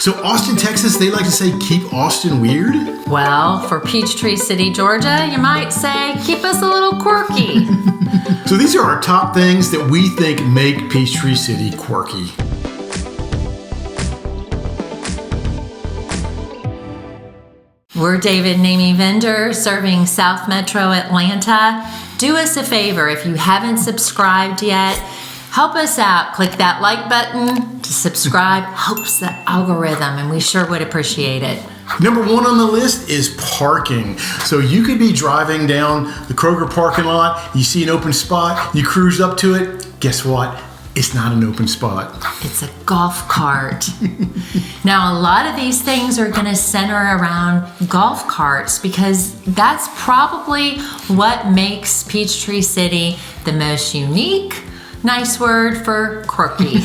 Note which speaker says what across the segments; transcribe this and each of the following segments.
Speaker 1: So Austin, Texas, they like to say, keep Austin weird?
Speaker 2: Well, for Peachtree City, Georgia, you might say, keep us a little quirky.
Speaker 1: So these are our top things that we think make Peachtree City quirky.
Speaker 2: We're David and Amy Vendor, serving South Metro Atlanta. Do us a favor, if you haven't subscribed yet, help us out. Click that like button to subscribe. Helps the algorithm, and we sure would appreciate it.
Speaker 1: Number one on the list is parking. So you could be driving down the Kroger parking lot, you see an open spot, you cruise up to it. Guess what? It's not an open spot.
Speaker 2: It's a golf cart. Now, a lot of these things are going to center around golf carts because that's probably what makes Peachtree City the most unique. Nice word for quirky.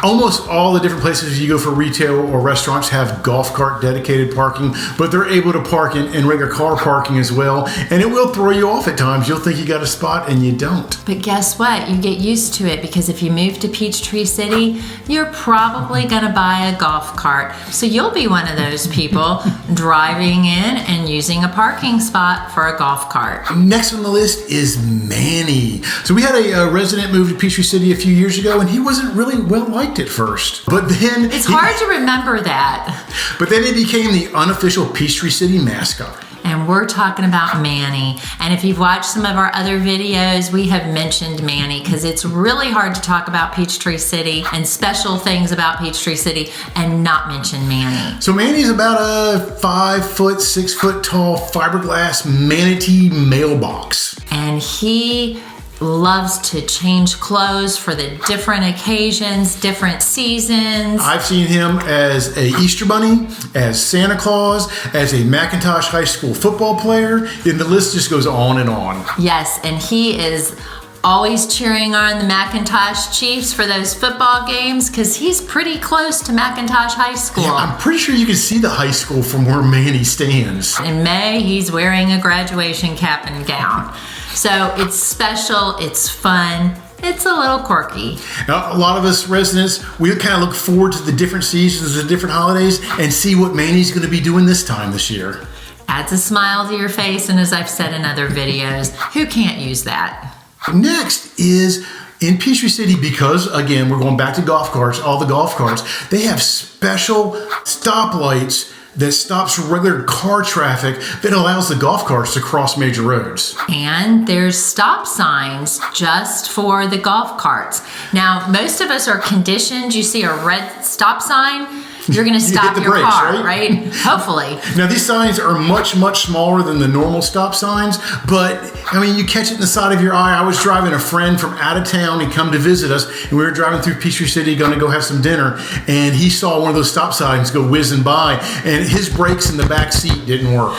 Speaker 1: Almost all the different places you go for retail or restaurants have golf cart dedicated parking, but they're able to park in regular car parking as well. And it will throw you off at times. You'll think you got a spot and you don't.
Speaker 2: But guess what? You get used to it because if you move to Peachtree City, you're probably going to buy a golf cart. So you'll be one of those people driving in and using a parking spot for a golf cart.
Speaker 1: Next on the list is Manny. So we had a resident move to Peachtree City a few years ago, and he wasn't really well liked at first. But then
Speaker 2: it's hard to remember that.
Speaker 1: But then he became the unofficial Peachtree City mascot.
Speaker 2: And we're talking about Manny. And if you've watched some of our other videos, we have mentioned Manny because it's really hard to talk about Peachtree City and special things about Peachtree City and not mention Manny.
Speaker 1: So Manny's about a 5 foot, 6 foot tall fiberglass manatee mailbox.
Speaker 2: And he loves to change clothes for the different occasions, different seasons.
Speaker 1: I've seen him as a Easter Bunny, as Santa Claus, as a McIntosh High School football player, and the list just goes on and on.
Speaker 2: Yes, and he is always cheering on the McIntosh Chiefs for those football games because he's pretty close to McIntosh High School.
Speaker 1: Yeah, I'm pretty sure you can see the high school from where Manny stands.
Speaker 2: In May, he's wearing a graduation cap and gown. So it's special, it's fun, it's a little quirky.
Speaker 1: Now, a lot of us residents, we kind of look forward to the different seasons, the different holidays, and see what Manny's going to be doing this year.
Speaker 2: Adds a smile to your face, and as I've said in other videos, who can't use that?
Speaker 1: Next is in Peachtree City, because again, we're going back to golf carts, all the golf carts, they have special stoplights that stops regular car traffic that allows the golf carts to cross major roads.
Speaker 2: And there's stop signs just for the golf carts. Now, most of us are conditioned, you see a red stop sign, you're going to stop your
Speaker 1: brakes,
Speaker 2: car, right? Hopefully.
Speaker 1: Now, these signs are much, much smaller than the normal stop signs, but I mean, you catch it in the side of your eye. I was driving a friend from out of town. He come to visit us, and we were driving through Peachtree City, going to go have some dinner, and he saw one of those stop signs go whizzing by, and his brakes in the back seat didn't work.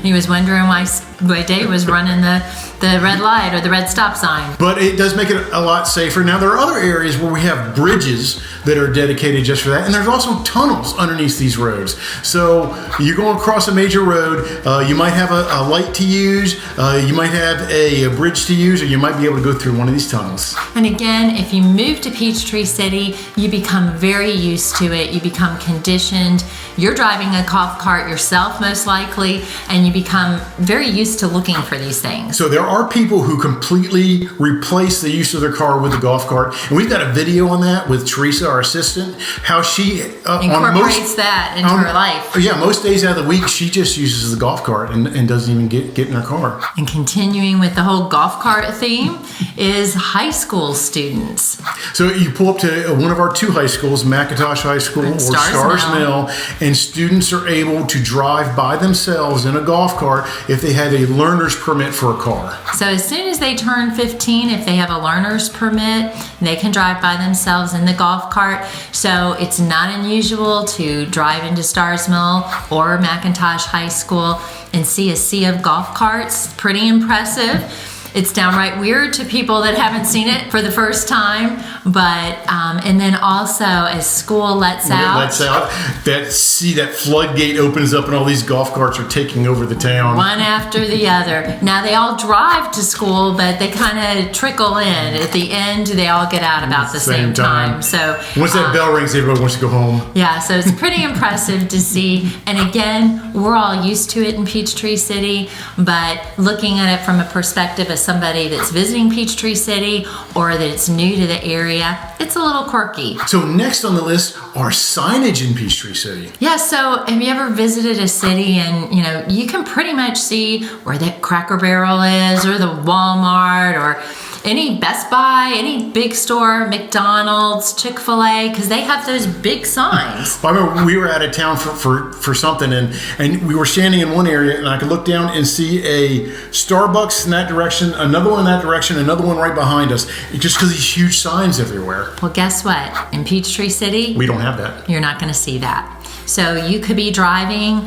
Speaker 2: He was wondering why Dave was running the red light or the red stop sign.
Speaker 1: But it does make it a lot safer. Now, there are other areas where we have bridges that are dedicated just for that, and there's also tunnels underneath these roads. So you're going across a major road, you might have a light to use, you might have a bridge to use, or you might be able to go through one of these tunnels.
Speaker 2: And again, if you move to Peachtree City, you become very used to it, you become conditioned, you're driving a golf cart yourself most likely, and you become very used to looking for these things.
Speaker 1: So there are people who completely replace the use of their car with a golf cart, and we've got a video on that with Teresa, our assistant, how she
Speaker 2: incorporates that into her life.
Speaker 1: Yeah, most days out of the week, she just uses the golf cart and doesn't even get in her car.
Speaker 2: And continuing with the whole golf cart theme is high school students.
Speaker 1: So you pull up to one of our two high schools, McIntosh High School or Stars Mill, and students are able to drive by themselves in a golf cart if they have a learner's permit for a car.
Speaker 2: So as soon as they turn 15, if they have a learner's permit, they can drive by themselves in the golf cart. So it's not unusual to drive into Stars Mill or McIntosh High School and see a sea of golf carts. Pretty impressive. It's downright weird to people that haven't seen it for the first time. But, and then also as school lets out,
Speaker 1: that floodgate opens up and all these golf carts are taking over the town.
Speaker 2: One after the other. Now they all drive to school, but they kind of trickle in. At the end, they all get out about the same time. So
Speaker 1: once that bell rings, everybody wants to go home.
Speaker 2: Yeah, so it's pretty impressive to see. And again, we're all used to it in Peachtree City, but looking at it from a perspective of somebody that's visiting Peachtree City or that's new to the area, it's a little quirky.
Speaker 1: So next on the list are signage in Peachtree City.
Speaker 2: Yeah, so have you ever visited a city and you can pretty much see where that Cracker Barrel is or the Walmart or any Best Buy, any big store, McDonald's, Chick-fil-A, because they have those big signs.
Speaker 1: Well, I remember we were out of town for something, and we were standing in one area, and I could look down and see a Starbucks in that direction, another one in that direction, another one right behind us, just because these huge signs everywhere.
Speaker 2: Well, guess what? In Peachtree City,
Speaker 1: we don't have that.
Speaker 2: You're not going to see that. So you could be driving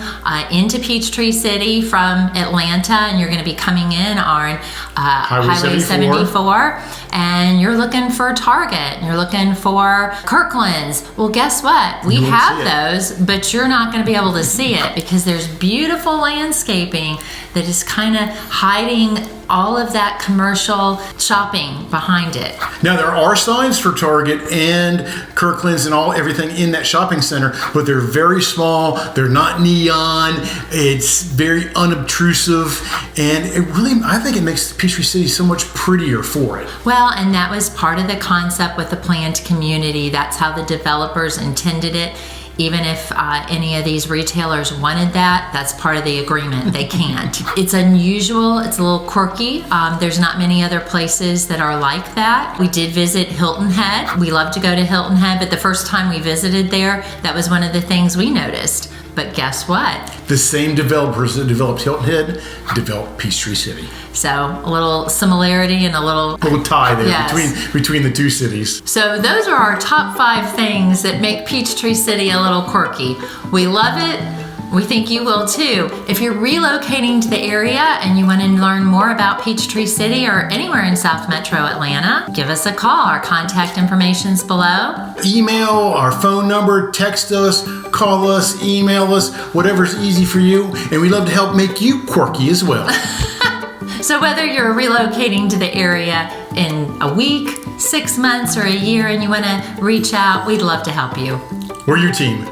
Speaker 2: into Peachtree City from Atlanta, and you're going to be coming in on Highway 74, and you're looking for Target, and you're looking for Kirkland's. Well, guess what? We have those, but you're not going to be able to see it because there's beautiful landscaping that is kind of hiding all of that commercial shopping behind it.
Speaker 1: Now there are signs for Target and Kirkland's and everything in that shopping center, but they're very small, they're not neon, it's very unobtrusive, and it really, I think it makes Peachtree City so much prettier for it.
Speaker 2: Well, and that was part of the concept with the planned community. That's how the developers intended it. Even if any of these retailers wanted that, that's part of the agreement. They can't. It's unusual. It's a little quirky. There's not many other places that are like that. We did visit Hilton Head. We love to go to Hilton Head, but the first time we visited there, that was one of the things we noticed. But guess what?
Speaker 1: The same developers that developed Hilton Head developed Peachtree City.
Speaker 2: So a little similarity and a little
Speaker 1: tie there between the two cities.
Speaker 2: So those are our top 5 things that make Peachtree City a little quirky. We love it. We think you will too. If you're relocating to the area and you want to learn more about Peachtree City or anywhere in South Metro Atlanta, give us a call. Our contact information's below.
Speaker 1: Email, our phone number, text us, call us, email us, whatever's easy for you. And we love to help make you quirky as well.
Speaker 2: So whether you're relocating to the area in a week, 6 months, or a year and you want to reach out, we'd love to help you.
Speaker 1: We're your team.